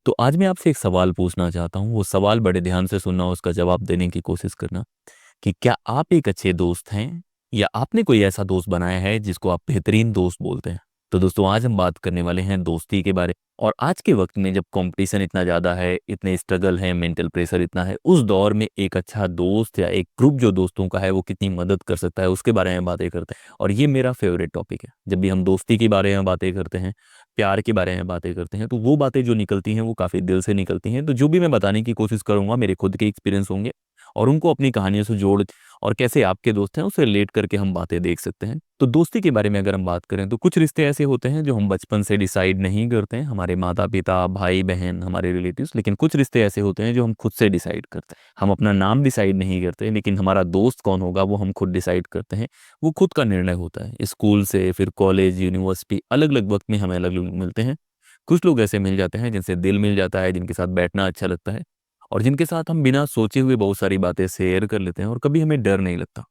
तो आज मैं आपसे एक सवाल पूछना चाहता हूँ। वो सवाल बड़े ध्यान से सुनना, उसका जवाब देने की कोशिश करना कि क्या आप एक अच्छे दोस्त हैं या आपने कोई ऐसा दोस्त बनाया है जिसको आप बेहतरीन दोस्त बोलते हैं। तो दोस्तों, आज हम बात करने वाले हैं दोस्ती के बारे। और आज के वक्त में जब कंपटीशन इतना ज़्यादा है, इतने स्ट्रगल है, मेंटल प्रेशर इतना है, उस दौर में एक अच्छा दोस्त या एक ग्रुप जो दोस्तों का है वो कितनी मदद कर सकता है, उसके बारे में बातें करते हैं। और ये मेरा फेवरेट टॉपिक है। जब भी हम दोस्ती के बारे में बातें करते हैं, प्यार के बारे में बातें करते हैं, तो वो बातें जो निकलती हैं वो काफ़ी दिल से निकलती हैं। तो जो भी मैं बताने की कोशिश करूँगा मेरे खुद के एक्सपीरियंस होंगे और उनको अपनी कहानियों से जोड़ और कैसे आपके दोस्त हैं उससे रिलेट करके हम बातें देख सकते हैं। तो दोस्ती के बारे में अगर हम बात करें तो कुछ रिश्ते ऐसे होते हैं जो हम बचपन से डिसाइड नहीं करते हैं, हमारे माता पिता, भाई बहन, हमारे रिलेटिव्स। लेकिन कुछ रिश्ते ऐसे होते हैं जो हम खुद से डिसाइड करते हैं। हम अपना नाम डिसाइड नहीं करते, लेकिन हमारा दोस्त कौन होगा वो हम खुद डिसाइड करते हैं। वो खुद का निर्णय होता है। स्कूल से फिर कॉलेज, यूनिवर्सिटी, अलग अलग वक्त में हमें अलग लोग मिलते हैं। कुछ लोग ऐसे मिल जाते हैं जिनसे दिल मिल जाता है, जिनके साथ बैठना अच्छा लगता है और जिनके साथ हम बिना सोचे हुए बहुत सारी बातें शेयर कर लेते हैं और कभी हमें डर नहीं लगता।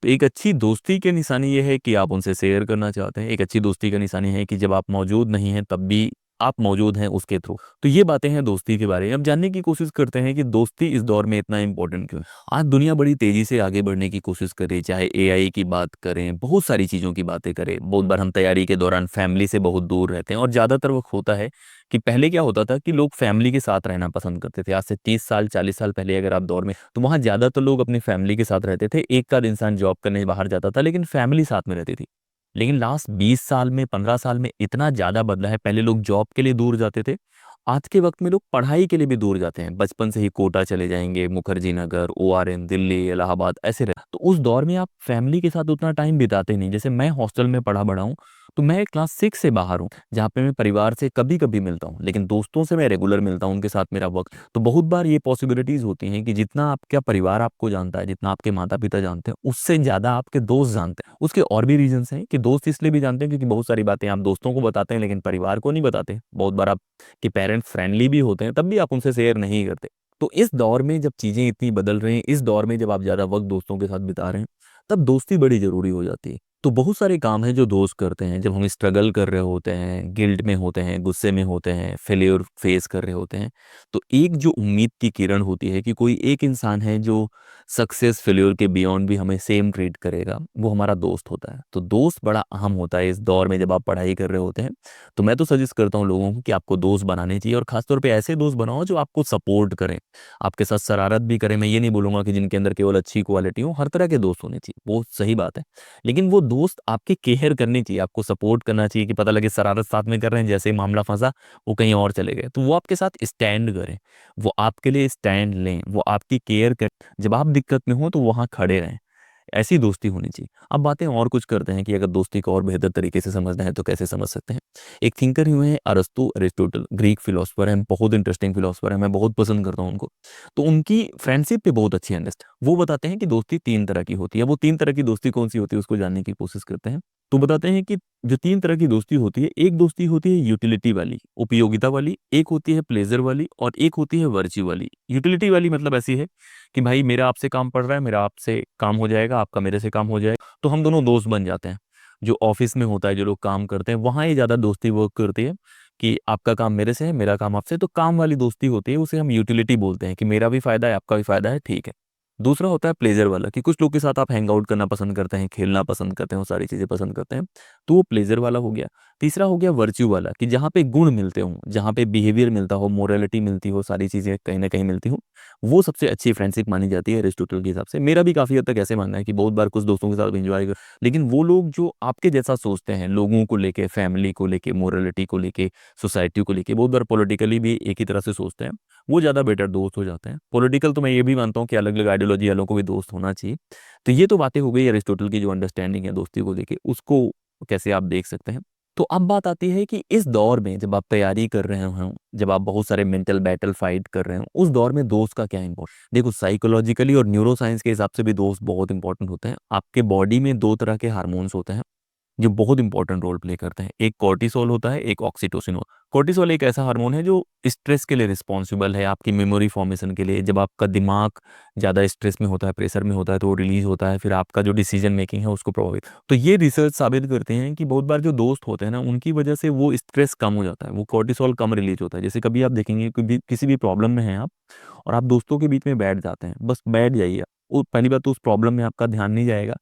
तो एक अच्छी दोस्ती की निशानी ये है कि आप उनसे शेयर करना चाहते हैं। एक अच्छी दोस्ती का निशानी है कि जब आप मौजूद नहीं हैं तब भी आप मौजूद हैं उसके थ्रू। तो ये बातें हैं दोस्ती के बारे में। अब जानने की कोशिश करते हैं कि दोस्ती इस दौर में इतना इंपॉर्टेंट क्यों है। आज दुनिया बड़ी तेजी से आगे बढ़ने की कोशिश कर रही है, चाहे एआई की बात करें, बहुत सारी चीज़ों की बातें करें। बहुत बार हम तैयारी के दौरान फैमिली से बहुत दूर रहते हैं और ज़्यादातर वक्त होता है कि पहले क्या होता था कि लोग फैमिली के साथ रहना पसंद करते थे। आज से 30 साल 40 साल पहले अगर आप दौर में, तो वहाँ ज़्यादातर लोग अपनी फैमिली के साथ रहते थे। एक आध इंसान जॉब करने बाहर जाता था लेकिन फैमिली साथ में रहती थी। लेकिन लास्ट 20 साल में, 15 साल में इतना ज़्यादा बदला है। पहले लोग जॉब के लिए दूर जाते थे, आज के वक्त में लोग पढ़ाई के लिए भी दूर जाते हैं। बचपन से ही कोटा चले जाएंगे, मुखर्जी नगर, ओआरएन, दिल्ली, इलाहाबाद, ऐसे रहे। तो उस दौर में आप फैमिली के साथ उतना टाइम बिताते नहीं। जैसे मैं हॉस्टल में पढ़ा बड़ा हूँ, तो मैं क्लास 6 से बाहर हूँ, जहाँ पे मैं परिवार से कभी कभी मिलता हूँ, लेकिन दोस्तों से मैं रेगुलर मिलता हूँ, उनके साथ मेरा वक्त। तो बहुत बार ये पॉसिबिलिटीज होती हैं कि जितना आपका परिवार आपको जानता है, जितना आपके माता पिता जानते हैं, उससे ज़्यादा आपके दोस्त जानते हैं। उसके और भी रीजंस हैं कि दोस्त इसलिए भी जानते हैं क्योंकि बहुत सारी बातें आप दोस्तों को बताते हैं लेकिन परिवार को नहीं बताते। बहुत बार आपके पेरेंट्स फ्रेंडली भी होते हैं तब भी आप उनसे शेयर नहीं करते। तो इस दौर में जब चीज़ें इतनी बदल रही हैं, इस दौर में जब आप ज़्यादा वक्त दोस्तों के साथ बिता रहे हैं, तब दोस्ती बड़ी ज़रूरी हो जाती है। तो बहुत सारे काम हैं जो दोस्त करते हैं जब हम स्ट्रगल कर रहे होते हैं, गिल्ट में होते हैं, गुस्से में होते हैं, फेलियर फेस कर रहे होते हैं। तो एक जो उम्मीद की किरण होती है कि कोई एक इंसान है जो सक्सेस फेलियर के बियॉन्ड भी हमें सेम ट्रीट करेगा, वो हमारा दोस्त होता है। तो दोस्त बड़ा अहम होता है इस दौर में जब आप पढ़ाई कर रहे होते हैं। तो मैं तो सजेस्ट करता हूँ लोगों को कि आपको दोस्त बनाने चाहिए और खासतौर पे ऐसे दोस्त बनाओ जो आपको सपोर्ट करें, आपके साथ शरारत भी करें। मैं ये नहीं बोलूंगा कि जिनके अंदर केवल अच्छी क्वालिटी हो, हर तरह के दोस्त होने चाहिए, वो सही बात है। लेकिन वो दोस्त आपकी केयर करनी चाहिए, आपको सपोर्ट करना चाहिए कि पता लगे शरारत साथ में कर रहे हैं, जैसे ही मामला फंसा वो कहीं और चले गए, तो वो आपके साथ स्टैंड करें, वो आपके लिए स्टैंड लें, वो आपकी केयर करें। जब आप दिक्कत में हो तो वहाँ खड़े रहें। ऐसी दोस्ती होनी चाहिए। अब बातें और कुछ करते हैं कि अगर दोस्ती को और बेहतर तरीके से समझना है तो कैसे समझ सकते हैं। एक थिंकर ही हुए हैं अरस्तु, अरिस्टोटल, ग्रीक फिलोसफर हैं, बहुत इंटरेस्टिंग फिलोसफर है, मैं बहुत पसंद करता हूँ उनको। तो उनकी फ्रेंडशिप पे बहुत अच्छी अंडरस्टैंड। वो बताते हैं कि दोस्ती 3 तरह की होती है। वो 3 तरह की दोस्ती कौन सी होती है उसको जानने की कोशिश करते हैं। तो बताते हैं कि जो 3 तरह की दोस्ती होती है, एक दोस्ती होती है यूटिलिटी वाली, उपयोगिता वाली, एक होती है प्लेजर वाली और एक होती है वर्च्यू वाली। यूटिलिटी वाली मतलब ऐसी है कि भाई मेरा आपसे काम पड़ रहा है, मेरा आपसे काम हो जाएगा, आपका मेरे से काम हो जाएगा, तो हम दोनों दोस्त बन जाते हैं। जो ऑफिस में होता है, जो लोग काम करते हैं, वहाँ ये ज़्यादा दोस्ती वर्क करती है कि आपका काम मेरे से है, मेरा काम आपसे। तो काम वाली दोस्ती होती है, उसे हम यूटिलिटी बोलते हैं कि मेरा भी फायदा है, आपका भी फायदा है, ठीक है। दूसरा होता है प्लेजर वाला कि कुछ लोग के साथ आप हैंग आउट करना पसंद करते हैं, खेलना पसंद करते हैं, वो सारी चीज़ें पसंद करते हैं, तो वो प्लेजर वाला हो गया। तीसरा हो गया वर्च्यू वाला कि जहाँ पे गुण मिलते हों, जहाँ पे बिहेवियर मिलता हो, मोरालिटी मिलती हो, सारी चीज़ें कहीं ना कहीं मिलती हो, वो सबसे अच्छी फ्रेंडशिप मानी जाती है अरिस्टोटल के हिसाब से। मेरा भी काफ़ी हद तक ऐसे मानना है कि बहुत बार कुछ दोस्तों के साथ एंजॉय कर, लेकिन वो लोग जो आपके जैसा सोचते हैं, लोगों को लेके, फैमिली को लेके, मोरालिटी को लेके, सोसाइटी को लेके, बहुत बार पॉलिटिकली भी एक ही तरह से सोचते हैं, वो ज़्यादा बेटर दोस्त हो जाते हैं। पॉलिटिकल तो मैं ये भी मानता हूँ कि अलग अलग आइडियोलॉजी वालों को भी दोस्त होना चाहिए। तो ये तो बातें हो गई अरिस्टोटल की जो अंडरस्टैंडिंग है दोस्ती को लेके, उसको कैसे आप देख सकते हैं। तो अब बात आती है कि इस दौर में जब आप तैयारी कर रहे हो, जब आप बहुत सारे मेंटल बैटल फाइट कर रहे हो, उस दौर में दोस्त का क्या इंपॉर्टेंट। देखो, साइकोलॉजिकली और न्यूरो साइंस के हिसाब से भी दोस्त बहुत इंपॉर्टेंट होते हैं। आपके बॉडी में 2 तरह के हार्मोन्स होते हैं, जो बहुत इंपॉर्टेंट रोल प्ले करते हैं। एक कॉर्टिसोल होता है, एक ऑक्सीटोसिन हो। कॉर्टिसोल एक ऐसा हार्मोन है जो स्ट्रेस के लिए रिस्पॉन्सिबल है, आपकी मेमोरी फॉर्मेशन के लिए। जब आपका दिमाग ज़्यादा स्ट्रेस में होता है, प्रेशर में होता है, तो वो रिलीज होता है, फिर आपका जो डिसीजन मेकिंग है उसको प्रभावित। तो ये रिसर्च साबित करते हैं कि बहुत बार जो दोस्त होते हैं ना, उनकी वजह से वो स्ट्रेस कम हो जाता है, वो कॉर्टिसोल कम रिलीज होता है। जैसे कभी आप देखेंगे किसी भी प्रॉब्लम में हैं आप, और आप दोस्तों के बीच में बैठ जाते हैं, बस बैठ जाइए। वो पहली बात तो उस प्रॉब्लम में आपका ध्यान नहीं जाएगा,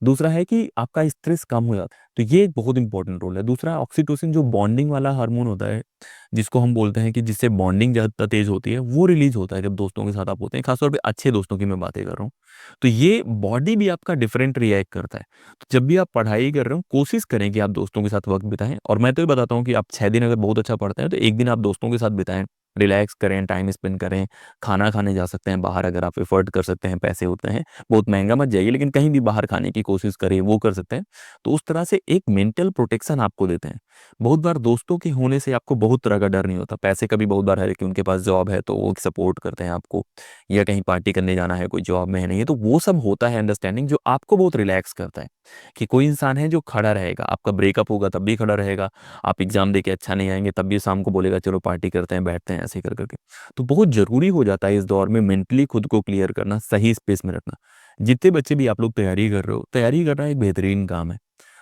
दूसरा है कि आपका स्ट्रेस कम हो जाता है। तो ये एक बहुत इंपॉर्टेंट रोल है। दूसरा, ऑक्सीटोसिन जो बॉन्डिंग वाला हार्मोन होता है, जिसको हम बोलते हैं कि जिससे बॉन्डिंग ज़्यादा तेज होती है, वो रिलीज होता है जब दोस्तों के साथ आप होते हैं, खासतौर पे अच्छे दोस्तों की मैं बातें कर रहा हूँ। तो ये बॉडी भी आपका डिफरेंट रिएक्ट करता है। तो जब भी आप पढ़ाई कर रहे हो, कोशिश करें कि आप दोस्तों के साथ वक्त बिताएं। और मैं तो ये बताता हूँ कि आप 6 दिन अगर बहुत अच्छा पढ़ते हैं, तो एक दिन आप दोस्तों के साथ बिताएं, रिलैक्स करें, टाइम स्पेंड करें, खाना खाने जा सकते हैं बाहर, अगर आप एफर्ट कर सकते हैं, पैसे होते हैं, बहुत महंगा मत जाइए, लेकिन कहीं भी बाहर खाने की कोशिश करें, वो कर सकते हैं। तो उस तरह से एक मेंटल प्रोटेक्शन आपको देते हैं। बहुत बार दोस्तों के होने से आपको बहुत तरह का डर नहीं होता। पैसे का भी बहुत बार है कि उनके पास जॉब है तो वो सपोर्ट करते हैं आपको, या कहीं पार्टी करने जाना है, कोई जॉब में है नहीं है, तो वो सब होता है अंडरस्टैंडिंग, जो आपको बहुत रिलैक्स करता है। कि कोई इंसान है जो खड़ा रहेगा, आपका ब्रेकअप होगा तब भी खड़ा रहेगा, आप एग्जाम दे के अच्छा नहीं आएंगे तब भी शाम को बोलेगा चलो पार्टी करते हैं, बैठते हैं, ऐसे कर करके। तो बहुत ज़रूरी हो जाता है इस दौर में मेंटली खुद को क्लियर करना, सही स्पेस में रखना। जितने बच्चे भी आप लोग तैयारी कर रहे हो, तैयारी करना एक बेहतरीन काम है।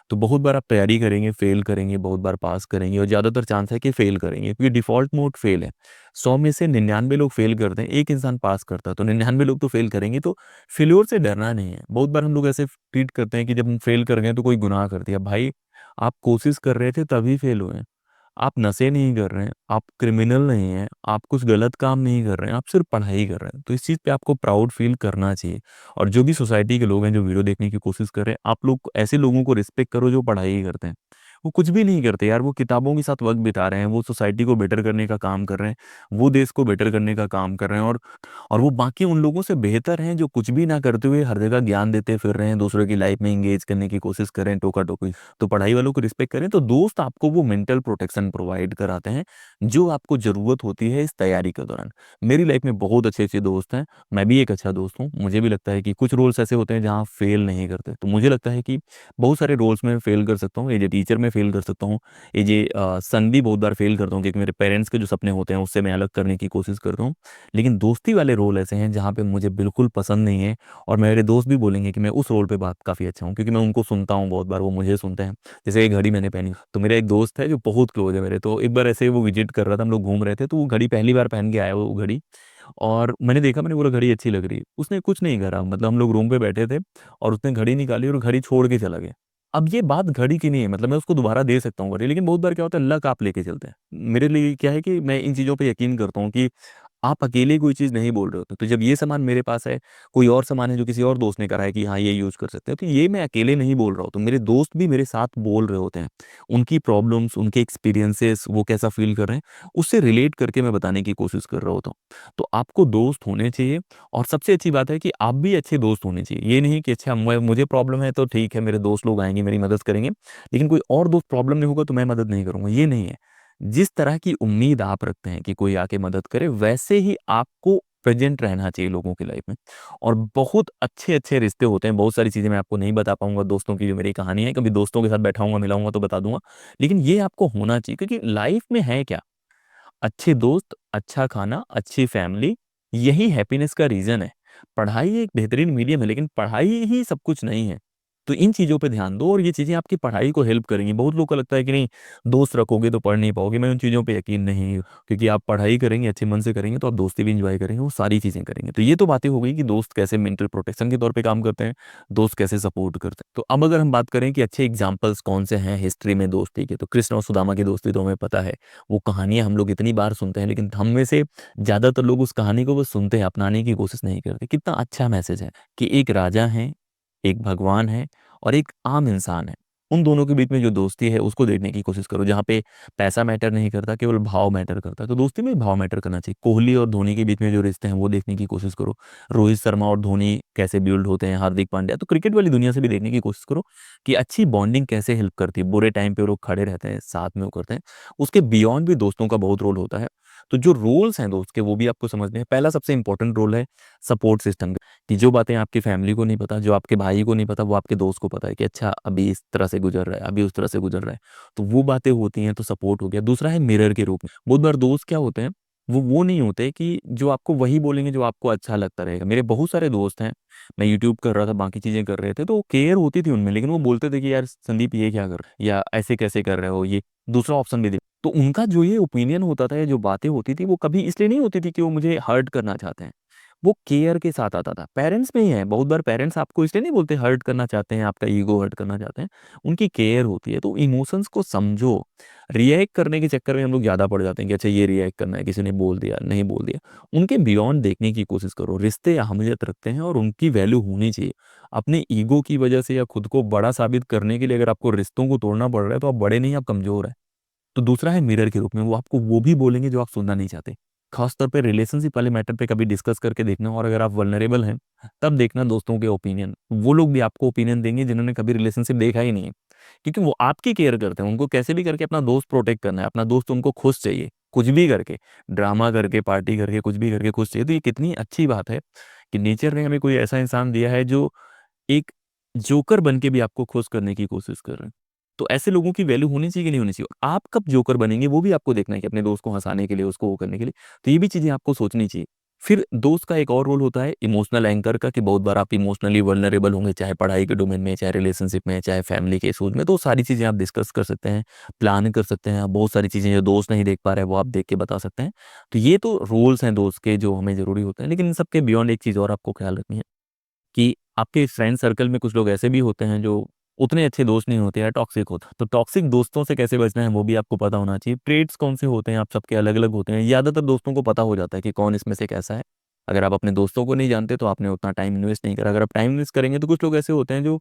तो बहुत बार आप तैयारी करेंगे, फेल करेंगे, बहुत बार पास करेंगे, और ज़्यादातर चांस है कि फेल करेंगे, क्योंकि डिफ़ॉल्ट मोड फेल है। 100 में से 99 लोग फेल करते हैं, एक इंसान पास करता है, तो 99 लोग तो फेल करेंगे। तो फेल्योर से डरना नहीं है। बहुत बार हम लोग ऐसे ट्रीट करते हैं कि जब हम फेल कर गए तो कोई गुनाह कर दिया। भाई, आप कोशिश कर रहे थे तभी फेल हुए। आप नशे नहीं कर रहे हैं, आप क्रिमिनल नहीं हैं, आप कुछ गलत काम नहीं कर रहे हैं, आप सिर्फ पढ़ाई कर रहे हैं। तो इस चीज़ पे आपको प्राउड फील करना चाहिए। और जो भी सोसाइटी के लोग हैं जो वीडियो देखने की कोशिश कर रहे हैं, आप लोग ऐसे लोगों को रिस्पेक्ट करो जो पढ़ाई करते हैं। वो कुछ भी नहीं करते यार, वो किताबों के साथ वक्त बिता रहे हैं, वो सोसाइटी को बेटर करने का काम कर रहे हैं, वो देश को बेटर करने का काम कर रहे हैं। और वो बाकी उन लोगों से बेहतर हैं जो कुछ भी ना करते हुए हर जगह ज्ञान देते फिर रहे हैं, दूसरों की लाइफ में एंगेज करने की कोशिश कर रहे हैं, टोका टोकी। तो पढ़ाई वालों को रिस्पेक्ट करें। तो दोस्त आपको वो मेंटल प्रोटेक्शन प्रोवाइड कराते हैं जो आपको ज़रूरत होती है इस तैयारी के दौरान। मेरी लाइफ में बहुत अच्छे-अच्छे दोस्त हैं, मैं भी एक अच्छा दोस्त हूँ। मुझे भी लगता है कि कुछ रोल्स ऐसे होते हैं जहाँ फेल नहीं करते। तो मुझे लगता है कि बहुत सारे रोल्स में फेल कर सकता हूँ, एज़ ए टीचर में फेल कर सकता हूँ, एज़ ए सन भी बहुत बार फेल करता हूँ, क्योंकि मेरे पेरेंट्स के जो सपने होते हैं उससे मैं अलग करने की कोशिश करता हूँ। लेकिन दोस्ती वाले रोल ऐसे हैं जहाँ पे मुझे बिल्कुल पसंद नहीं है, और मेरे दोस्त भी बोलेंगे कि मैं उस रोल पे बात काफ़ी अच्छा हूँ, क्योंकि मैं उनको सुनता हूँ बहुत बार, वो मुझे सुनते हैं। जैसे एक घड़ी मैंने पहनी, तो मेरा एक दोस्त है जो बहुत क्लोज है मेरे, तो एक बार ऐसे ही वो विजिट कर रहा था, हम लोग घूम रहे थे, तो वो घड़ी पहली बार पहन के आया वो घड़ी। और मैंने देखा, मैंने बोला घड़ी अच्छी लग रही है। उसने कुछ नहीं करा, मतलब हम लोग रूम पे बैठे थे और उसने घड़ी निकाली और घड़ी छोड़ के चला गया। अब ये बात घड़ी की नहीं है, मतलब मैं उसको दोबारा दे सकता हूँ घड़ी, लेकिन बहुत बार क्या होता है, लक आप लेके चलते हैं। मेरे लिए क्या है कि मैं इन चीज़ों पे यकीन करता हूँ कि आप अकेले कोई चीज़ नहीं बोल रहे होते। तो जब ये सामान मेरे पास है, कोई और सामान है जो किसी और दोस्त ने करा है कि हाँ, ये यूज़ कर सकते हैं, तो ये मैं अकेले नहीं बोल रहा हूँ, तो मेरे दोस्त भी मेरे साथ बोल रहे होते हैं। उनकी प्रॉब्लम्स, उनके एक्सपीरियंसेस, वो कैसा फ़ील कर रहे हैं, उससे रिलेट करके मैं बताने की कोशिश कर रहा होता हूँ। तो आपको दोस्त होने चाहिए, और सबसे अच्छी बात है कि आप भी अच्छे दोस्त होने चाहिए। ये नहीं कि अच्छा मैं मुझे प्रॉब्लम है तो ठीक है, मेरे दोस्त लोग आएँगे, मेरी मदद करेंगे, लेकिन कोई और दोस्त प्रॉब्लम में होगा तो मैं मदद नहीं करूँगा, ये नहीं है। जिस तरह की उम्मीद आप रखते हैं कि कोई आके मदद करे, वैसे ही आपको प्रेज़ेंट रहना चाहिए लोगों की लाइफ़ में। और बहुत अच्छे-अच्छे रिश्ते होते हैं, बहुत सारी चीज़ें मैं आपको नहीं बता पाऊँगा दोस्तों की जो मेरी कहानी है, कभी दोस्तों के साथ बैठाऊँगा, मिलाऊँगा तो बता दूँगा। लेकिन ये आपको होना चाहिए, क्योंकि लाइफ़ में है क्या? अच्छे दोस्त, अच्छा खाना, अच्छी फैमिली, यही हैप्पीनेस का रीज़न है। पढ़ाई एक बेहतरीन मीडियम है, लेकिन पढ़ाई ही सब कुछ नहीं है। तो इन चीज़ों पे ध्यान दो, और ये चीज़ें आपकी पढ़ाई को हेल्प करेंगी। बहुत लोगों को लगता है कि नहीं, दोस्त रखोगे तो पढ़ नहीं पाओगे। मैं उन चीज़ों पे यकीन नहीं, क्योंकि आप पढ़ाई करेंगे, अच्छे मन से करेंगे, तो आप दोस्ती भी एन्जॉय करेंगे, वो सारी चीज़ें करेंगे। तो ये तो बातें हो गई कि दोस्त कैसे मेंटल प्रोटेक्शन के तौर पे काम करते हैं, दोस्त कैसे सपोर्ट करते हैं। तो अब अगर हम बात करें कि अच्छे एग्ज़ाम्पल्स कौन से हैं हिस्ट्री में दोस्ती के, तो कृष्ण और सुदामा की दोस्ती तो हमें पता है। वो कहानियाँ हम लोग इतनी बार सुनते हैं, लेकिन हम में से ज़्यादातर लोग उस कहानी को बस सुनते हैं, अपनाने की कोशिश नहीं करते। कितना अच्छा मैसेज है कि एक राजा है, एक भगवान है, और एक आम इंसान है। उन दोनों के बीच में जो दोस्ती है उसको देखने की कोशिश करो, जहाँ पे पैसा मैटर नहीं करता, केवल भाव मैटर करता है। तो दोस्ती में भाव मैटर करना चाहिए। कोहली और धोनी के बीच में जो रिश्ते हैं वो देखने की कोशिश करो। रोहित शर्मा और धोनी कैसे बिल्ड होते हैं, हार्दिक पांड्या, तो क्रिकेट वाली दुनिया से भी देखने की कोशिश करो कि अच्छी बॉन्डिंग कैसे हेल्प करती है। बुरे टाइम पे वो लोग खड़े रहते हैं, साथ में वो करते हैं। उसके बियॉन्ड भी दोस्तों का बहुत रोल होता है। तो जो रोल्स हैं दोस्त के, वो भी आपको समझने हैं। पहला सबसे इंपॉर्टेंट रोल है सपोर्ट सिस्टम। कि जो बातें आपकी फैमिली को नहीं पता, जो आपके भाई को नहीं पता, वो आपके दोस्त को पता है कि अच्छा अभी इस तरह से गुजर रहा है, अभी उस तरह से गुजर रहा है। तो वो बातें होती हैं तो सपोर्ट हो गया। दूसरा है मिरर के रूप में। बहुत बार दोस्त क्या होते हैं, वो नहीं होते कि जो आपको वही बोलेंगे जो आपको अच्छा लगता रहेगा। मेरे बहुत सारे दोस्त हैं, मैं यूट्यूब कर रहा था, बाकी चीज़ें कर रहे थे, तो केयर होती थी उनमें, लेकिन वो बोलते थे कि यार संदीप ये क्या कर रहे हो, या ऐसे कैसे कर रहे हो, ये दूसरा ऑप्शन भी दे। तो उनका जो ये ओपिनियन होता था या जो बातें होती थी वो कभी इसलिए नहीं होती थी कि वो मुझे हर्ट करना चाहते हैं, वो केयर के साथ आता था। पेरेंट्स में ही है, बहुत बार पेरेंट्स आपको इसलिए नहीं बोलते हर्ट करना चाहते हैं, आपका ईगो हर्ट करना चाहते हैं, उनकी केयर होती है। तो इमोशंस को समझो। रिएक्ट करने के चक्कर में हम लोग ज़्यादा पड़ जाते हैं कि अच्छा ये रिएक्ट करना है, किसी ने बोल दिया, नहीं बोल दिया। उनके बियॉन्ड देखने की कोशिश करो। रिश्ते अहमियत रखते हैं और उनकी वैल्यू होनी चाहिए। अपने ईगो की वजह से या खुद को बड़ा साबित करने के लिए अगर आपको रिश्तों को तोड़ना पड़ रहा है, तो आप बड़े नहीं, आप कमज़ोर हैं। तो दूसरा है मिरर के रूप में, वो आपको वो भी बोलेंगे जो आप सुनना नहीं चाहते। खास तौर पे रिलेशनशिप वाले मैटर पे कभी डिस्कस करके देखना, और अगर आप वल्नरेबल हैं, तब देखना दोस्तों के ओपिनियन। वो लोग भी आपको ओपिनियन देंगे जिन्होंने कभी रिलेशनशिप देखा ही नहीं है, क्योंकि वो आपकी केयर करते हैं। उनको कैसे भी करके अपना दोस्त प्रोटेक्ट करना है, अपना दोस्त उनको खुश चाहिए, कुछ भी करके, ड्रामा करके, पार्टी करके, कुछ भी करके खुश चाहिए। तो ये कितनी अच्छी बात है कि नेचर ने हमें कोई ऐसा इंसान दिया है जो एक जोकर बन के भी आपको खुश करने की कोशिश कर रहे हैं। तो ऐसे लोगों की वैल्यू होनी चाहिए कि नहीं होनी चाहिए? आप कब जोकर बनेंगे वो भी आपको देखना है, कि अपने दोस्त को हँसाने के लिए, उसको वो करने के लिए। तो ये भी चीज़ें आपको सोचनी चाहिए। फिर दोस्त का एक और रोल होता है इमोशनल एंकर का, कि बहुत बार आप इमोशनली वल्नरेबल होंगे, चाहे पढ़ाई के डोमेन में, चाहे रिलेशनशिप में, चाहे फैमिली के इश्यूज में। तो सारी चीज़ें आप डिस्कस कर सकते हैं, प्लान कर सकते हैं। आप बहुत सारी चीज़ें जो दोस्त नहीं देख पा रहे हैं, वो आप देख के बता सकते हैं। तो ये तो रोल्स हैं दोस्त के जो हमें ज़रूरी होते हैं। लेकिन इन सब के बियॉन्ड एक चीज़ और आपको ख्याल रखनी है, कि आपके फ्रेंड सर्कल में कुछ लोग ऐसे भी होते हैं जो उतने अच्छे दोस्त नहीं होते या टॉक्सिक होता है। तो टॉक्सिक दोस्तों से कैसे बचना है वो भी आपको पता होना चाहिए। ट्रेड्स कौन से होते हैं, आप सबके अलग अलग होते हैं। ज़्यादातर दोस्तों को पता हो जाता है कि कौन इसमें से कैसा है। अगर आप अपने दोस्तों को नहीं जानते तो आपने उतना टाइम इन्वेस्ट नहीं करा। अगर आप टाइम इन्वेस्ट करेंगे तो कुछ लोग ऐसे होते हैं जो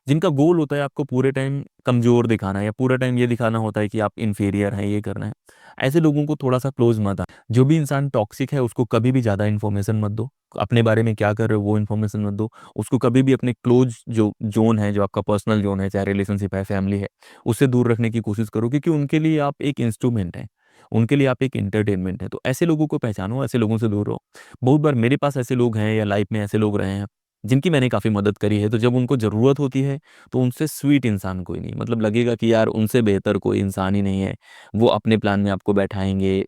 जिनका गोल होता है आपको पूरे टाइम कमज़ोर दिखाना है, या पूरा टाइम ये दिखाना होता है कि आप इन्फीरियर हैं, ये करना है। ऐसे लोगों को थोड़ा-सा क्लोज़ मत जो भी इंसान टॉक्सिक है उसको कभी भी ज़्यादा इन्फॉर्मेशन मत दो। अपने बारे में क्या कर रहे हो वो इन्फॉर्मेशन मत दो। उसको कभी भी अपने क्लोज़ जो ज़ोन है, जो आपका पर्सनल ज़ोन है, चाहे रिलेशनशिप है, फैमिली है, उससे दूर रखने की कोशिश करो, क्योंकि उनके लिए आप एक इंस्ट्रूमेंट हैं। उनके लिए आप एक एंटरटेनमेंट हैं। तो ऐसे लोगों को पहचानो, ऐसे लोगों से दूर रहो। बहुत बार मेरे पास ऐसे लोग हैं या लाइफ़ में ऐसे लोग रहे हैं, जिनकी मैंने काफ़ी मदद करी है। तो जब उनको ज़रूरत होती है, तो उनसे स्वीट इंसान कोई नहीं, मतलब लगेगा कि यार उनसे बेहतर कोई इंसान ही नहीं है। वो अपने प्लान में आपको बैठाएँगे,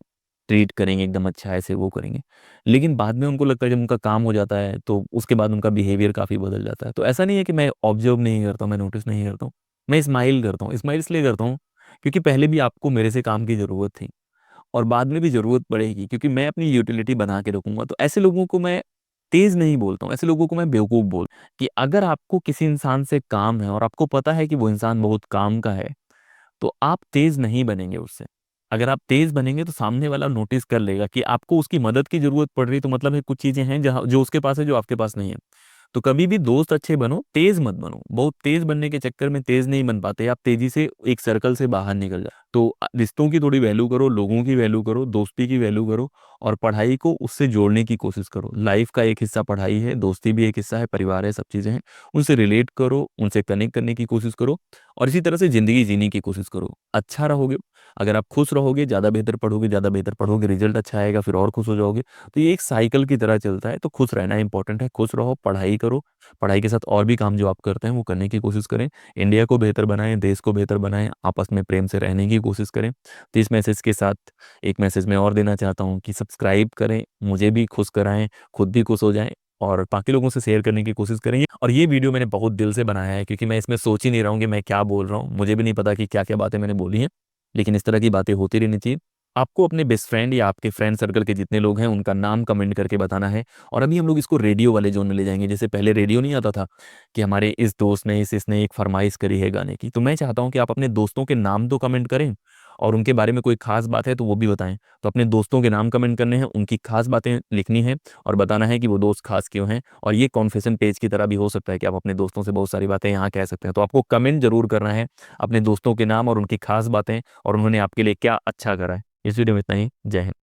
ट्रीट करेंगे एकदम अच्छा, ऐसे वो करेंगे। लेकिन बाद में उनको लगता है जब उनका काम हो जाता है, तो उसके बाद उनका बिहेवियर काफ़ी बदल जाता है। तो ऐसा नहीं है कि मैं ऑब्ज़र्व नहीं करता हूँ, मैं नोटिस नहीं करता हूँ। मैं स्माइल करता हूँ। स्माइल इसलिए करता हूँ क्योंकि पहले भी आपको मेरे से काम की ज़रूरत थी, और बाद में भी ज़रूरत पड़ेगी, क्योंकि मैं अपनी यूटिलिटी बना के रखूँगा। तो ऐसे लोगों को मैं तेज़ नहीं बोलता हूँ, ऐसे लोगों को मैं बेवकूफ़ कि अगर आपको किसी इंसान से काम है और आपको पता है कि वो इंसान बहुत काम का है, तो आप तेज़ नहीं बनेंगे उससे। अगर आप तेज़ बनेंगे तो सामने वाला नोटिस कर लेगा कि आपको उसकी मदद की ज़रूरत पड़ रही है, तो मतलब है कुछ चीज़ें हैं जहाँ जो उसके पास है, जो आपके पास नहीं है। तो कभी भी दोस्त अच्छे बनो, तेज़ मत बनो। बहुत तेज़ बनने के चक्कर में तेज़ नहीं बन पाते, आप तेज़ी से एक सर्कल से बाहर निकल जाओ। तो रिश्तों की थोड़ी वैल्यू करो, लोगों की वैल्यू करो, दोस्ती की वैल्यू करो, और पढ़ाई को उससे जोड़ने की कोशिश करो। लाइफ़ का एक हिस्सा पढ़ाई है, दोस्ती भी एक हिस्सा है, परिवार है, सब चीज़ें हैं। उनसे रिलेट करो, उनसे कनेक्ट करने की कोशिश करो, और इसी तरह से ज़िंदगी जीने की कोशिश करो। अच्छा रहोगे, अगर आप खुश रहोगे, ज़्यादा बेहतर पढ़ोगे, रिज़ल्ट अच्छा आएगा, फिर और खुश हो जाओगे। तो ये एक साइकिल की तरह चलता है। तो खुश रहना इंपॉर्टेंट है। खुश रहो, पढ़ाई करो, पढ़ाई के साथ और भी काम जो आप करते हैं वो करने की कोशिश करें। इंडिया को बेहतर बनाएँ, देश को बेहतर बनाएँ, आपस में प्रेम से रहने की कोशिश करें। तो इस मैसेज के साथ एक मैसेज मैं और देना चाहता हूँ कि सब्सक्राइब करें, मुझे भी खुश कराएँ, खुद भी खुश हो जाएँ, और बाकी लोगों से शेयर करने की कोशिश करें। और ये वीडियो मैंने बहुत दिल से बनाया है, क्योंकि मैं इसमें सोच ही नहीं रहा हूँ कि मैं क्या बोल रहा हूँ। मुझे भी नहीं पता कि क्या-क्या बातें मैंने बोली हैं, लेकिन इस तरह की बातें होती रहनी चाहिए। आपको अपने बेस्ट फ्रेंड या आपके फ्रेंड सर्कल के जितने लोग हैं, उनका नाम कमेंट करके बताना है। और अभी हम लोग इसको रेडियो वाले ज़ोन में ले जाएँगे। जैसे पहले रेडियो नहीं आता था कि हमारे इस दोस्त ने, इस इसने एक फ़रमाइश करी है गाने की। तो मैं चाहता हूँ कि आप अपने दोस्तों के नाम तो कमेंट करें, और उनके बारे में कोई ख़ास बात है तो वो भी बताएँ। तो अपने दोस्तों के नाम कमेंट करने हैं, उनकी ख़ास बातें लिखनी है, और बताना है कि वो दोस्त ख़ास क्यों हैं। और ये कॉन्फेशन पेज की तरह भी हो सकता है कि आप अपने दोस्तों से बहुत सारी बातें यहाँ कह सकते हैं। तो आपको कमेंट ज़रूर करना है, अपने दोस्तों के नाम और उनकी ख़ास बातें, और उन्होंने आपके लिए क्या अच्छा करा है। इस वीडियो में इतना ही। जय हिंद।